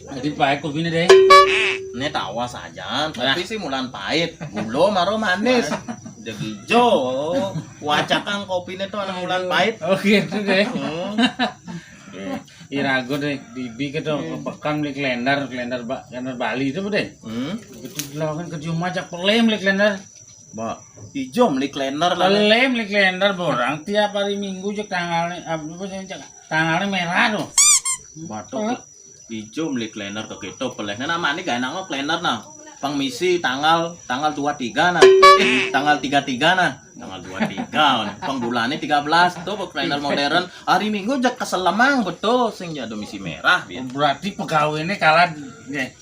Jadi pahit kopinya deh. Ini tawa saja, kopi sih mulan pahit, gula maro manis. Jadi jo, wacakan kopi ini tuh anak mulan pahit. Oh gitu deh. Hmm. Irago deh, dibi gitu, pekan beli kalender Bali itu deh. Itu dilakukan ke rumah ajak pelem beli kalender. Mbak, ijo beli klener lah. Pelem beli kalender borang tiap hari Minggu cek tanggalnya tanggalnya merah tuh. Batuk ijo beli klener ke gitu pelehnya nama ini gak enak klener nah. Pengmisi tanggal 23 nah. Tanggal 33 nah. Tanggal 23. Pengbulannya 13 tuh klener modern. Hari Minggu jak keselemang betul sing jado misi merah biar. Berarti pegawainya kalah deh.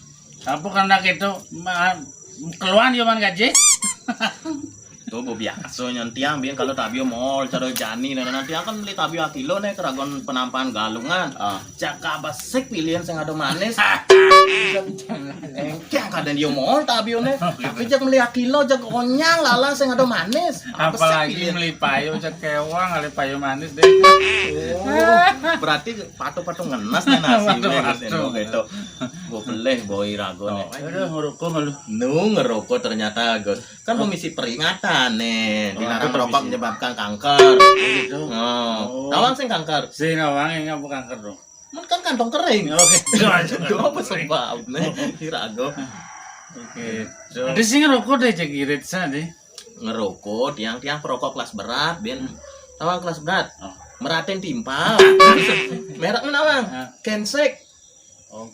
Apa karena gitu keluar dia man gaji? Tuh biasa nyantiang biar kalau tabio mall caro jani nanti akan beli tabio kilo nih keragon penampakan galungan. Jaka basik pilihan sing ada manis. Engkang kadang dia mall tabio nih. Tapi jak beli kilo jak onyang lala sing ada manis. Apalagi beli payo jak kewang kali payo manis deh. Berarti patu-patu ngenas nih nasi gitu. Gue beleh boy rago nih. Aduh ngerokok malu. Ngerokok ternyata Gus. Kan komisi peringatan nih dilarang merokok menyebabkan kanker. Gitu. Nawang sing kanker. Si nawang yang ngapu kanker dong. Kan kantong kering. Oke. Itu apa sebab nih rago. Oke. Ada sih ngerokok deh cek irit sana deh. Ngerokok tiang-tiang perokok kelas berat biar nawang kelas berat. Meraten timpal. Merek nawang. Kensek.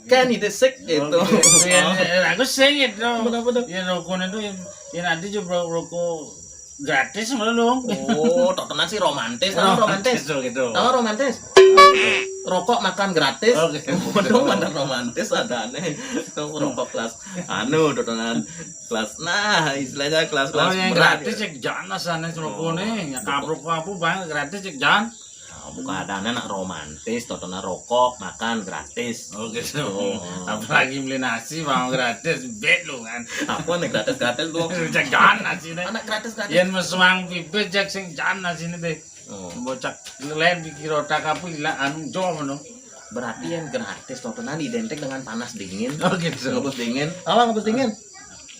Kan itu sek itu. Aku sing itu. Kenapa tuh? Ya rokoknya tuh ya nanti coba rokok gratis malah dong. Oh, tok sih romantis, romantis. Gitu. Tahu romantis? Rokok makan gratis. Waduh, mana romantis ada aneh. Rokok kelas dodonan kelas. Nah, istilahnya kelas-kelas yang berat. gratis cek jangan sana rokoknya. Ya kaprok aku banget gratis cek jangan. Bukan adanya nak romantis, tontonan rokok, makan gratis. Oh gitu. Apalagi beli nasi mau gratis, bet lu kan. Apa nih gratis lu? Cek jangan nasi deh. Anak gratis. Yen mesmang pipit cek sing jangan nasi deh. Bocak lain pikir otak apa hilang anu jauh no. Berarti yang gratis tontonan identik dengan panas dingin. Oh gitu. Ngebus dingin. Apa ngebus dingin?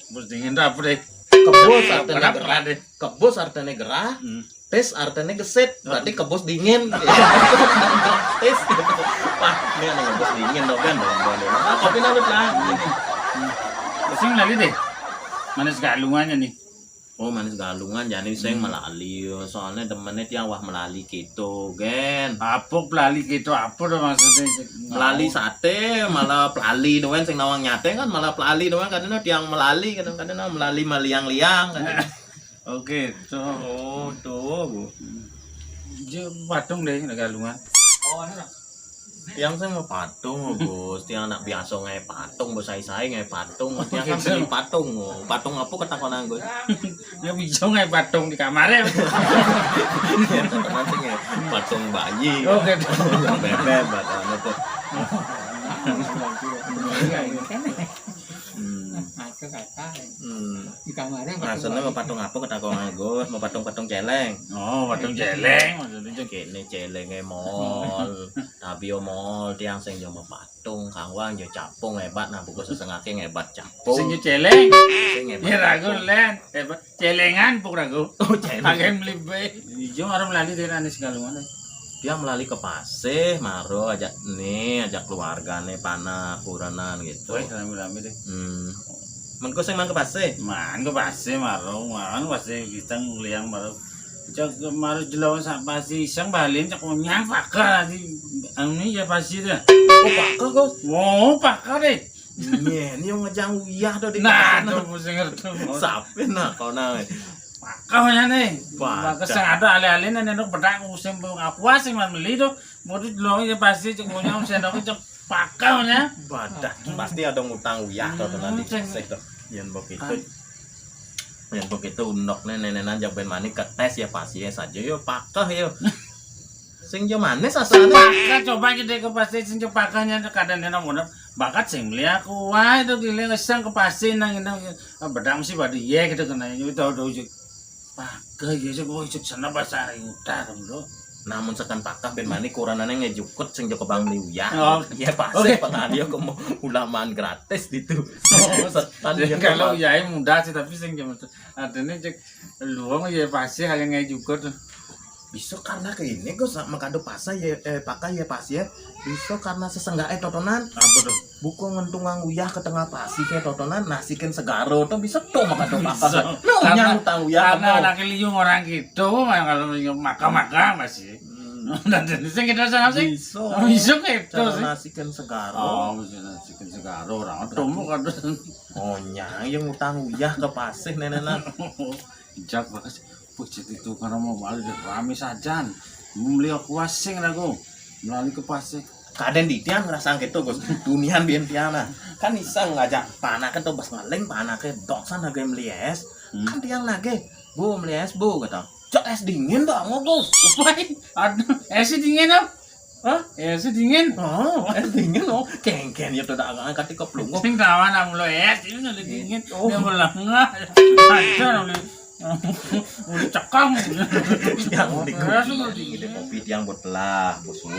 Ngebus dingin apa deh? Kebus artinya gerah. Deh. Kebus artinya gerah. Tes artinya gesit, berarti kebus dingin. Tes. Wah, ini ada kebus dingin dong kan. Kopi nalut lah. Sing lali deh. Manis galungannya nih. Oh, manis galungan jadi saya melali. Soalnya temennya tiang wah melali gitu, gen. Apa pelali gitu apa tuh maksudnya? Melali sate, malah pelali doang sing nawang nyate kan malah pelali doang kadang tiang melali kadang-kadang melali maliang-liang kan. Oke, tuh Bu. Patung deh galungan. Oh, Tiang saya mau patung, Bos. Tiang anak biasa ngai patung, bos saya ngai patung. Tiang kan beli patung. Patung apa ketakonan Gus? Ya bisa ngai patung di kamar ya. Tiang ketakonan sih ngai patung bayi. Oh, gitu. Yang bebek batangnya tuh. Di kamarnya maksudnya mau patung apa ketakonan Gus? Mau patung-patung celeng. Oh, patung celeng maksudnya kene celenge mall. Tabio mall tiang sing yo mau patung kangwang yo capung hebat nah buku sesengake hebat capung. Sing celeng. Sing hebat. Ya ragu len, hebat celengan pok ragu. Oh, celeng. Agen beli be. Ijo arep lali dene anis galungan. Dia melalui ke paseh, maro ajak keluarga nih panah kuranan gitu. Woi, rame-rame deh. Mengko sing mang ke paseh. Man ke paseh maro, paseh kita nguliang maro. Cak maro jelawan sak pasih iseng balen cak nyang pakar di anu ya pasir dah. Oh, pakar Gus. Oh, pakar deh. Nyen yo ngejang uyah do di. Nah, tuh mesti ngerti. Sape nah kona. Pakar nih. Pakar. Kesang ada alih-alih nendok pedang musim apa sih man beli tuh. Mau dijelawan ya pasti cak nyang sendok cak pakarnya. Badak pasti ada ngutang uyah to nanti sek to. Yen begitu. Yen begitu undokne nenenan jak ben manik ketes ya pasti saja yo pakah yo. Sing jo manis asalnya. Pakar coba kita ke pasir sing pakarnya kadang nena mondok bakat sing beli aku wah itu gile ngesang ke pasir nang bedang sih pada iya gitu kena itu tahu pakar ya sih gua cek sana bahasa utar bro. Namun sekan pakah ben mani kuranane ngejukut sing joko bang liuya. Oh. Ya pasti pengadio kemo ulamaan gratis gitu. Setan ya Kalau ya mudah sih tapi sing jam adene cek luang ya pasti hal yang juga tuh. bisa karena ke ini gue sama kado pasa ya pakai ya pas ya bisa karena sesenggae totonan Apa tuh? buku ngentungang uyah ke tengah pasi kayak totonan nasikin segaro tuh bisa tuh makado Bisa. pasa nyang utang uyah Karena anak liung orang gitu, kalau makan masih. Dan sing kita sana sih. Bisa gitu cara sih. nasikin segaro Oh, bisa nasikin segaro orang tumbuh kan. oh nyang yang utang uyah ke pasih nenek Jak bakas. Pucet itu karena mau balik rame sajan. Membeli aku wasing aku. Melalui ke pasir. kaden di tiang ngerasa gitu gus dunian bian tiana kan iseng ngajak panake tuh bas ngaling panake doksan lagi melies kan tiang lagi bu melies bu kata cok es dingin tuh mau gus Aduh, es dingin apa? hah Es dingin. oh es dingin oh kengken ya tuh agak angkat di keplungok Sing kawan aku lo es itu nggak dingin. Oh. Dia bilang enggak. Ada oleh cekam. yang di Es itu dingin. Ini kopi tiang buat belah bos tuh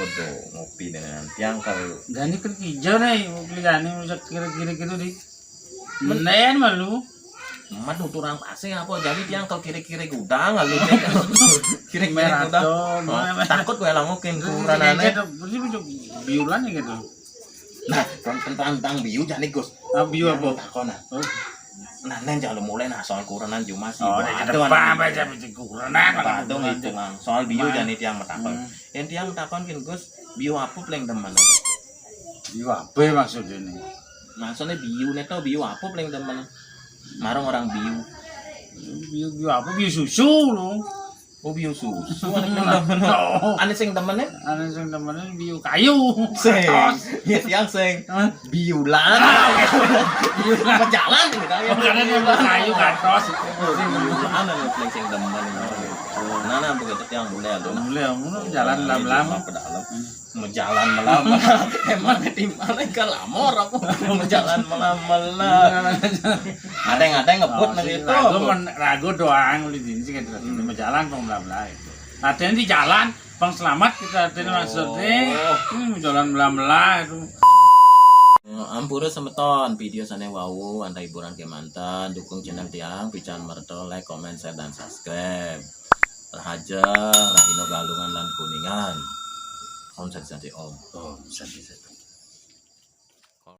ngopi dengan tiang kalau Gani kan hijau nih, mau beli gani bisa kira-kira gitu di. Menen malu. emat turang pasir apa jadi tiang kalau kiri-kiri gudang lalu kiri-kiri Merah gudang tuh, Oh, takut gue lah mungkin kuranane Berarti bisa biulan ya gitu. nah tentang biu jadi gus Ah, biu apa? takon nah Oh, nah nen jangan mulai nah soal kuranan cuma sih oh di depan baca baca kurenan. Badung itu ngang soal biu Nah. jadi tiang metakon yang tiang takon kan gus biu apa paling teman Biu apa ya maksudnya nih? maksudnya biu neto biu apa paling teman marung orang biu Biu apa? Biu susu loh. oh biu susu aneh sing temennya Ada yang temennya biu kayu. sing Tos. ya tiang sing Hah? biulan berjalan gitu Oh, karena dia biu kayu katos. biulan ada paling sing temen nah begitu tiang boleh ada Mulai jalan lama-lama. ke dalam menjalan melama emang ketimpangan ke lamor apa menjalan melama ada yang ngebut nanti itu Ragu doang beli di sini kita di jalan peng belah itu. Latihan di jalan, peng selamat kita latihan maksudnya. Jalan belah itu. Ampura semeton video sana wow antai hiburan kemantan dukung channel tiang pican merto like comment share dan subscribe Rahaja Rahino Galungan dan Kuningan Om Santi Om Oh, bisa.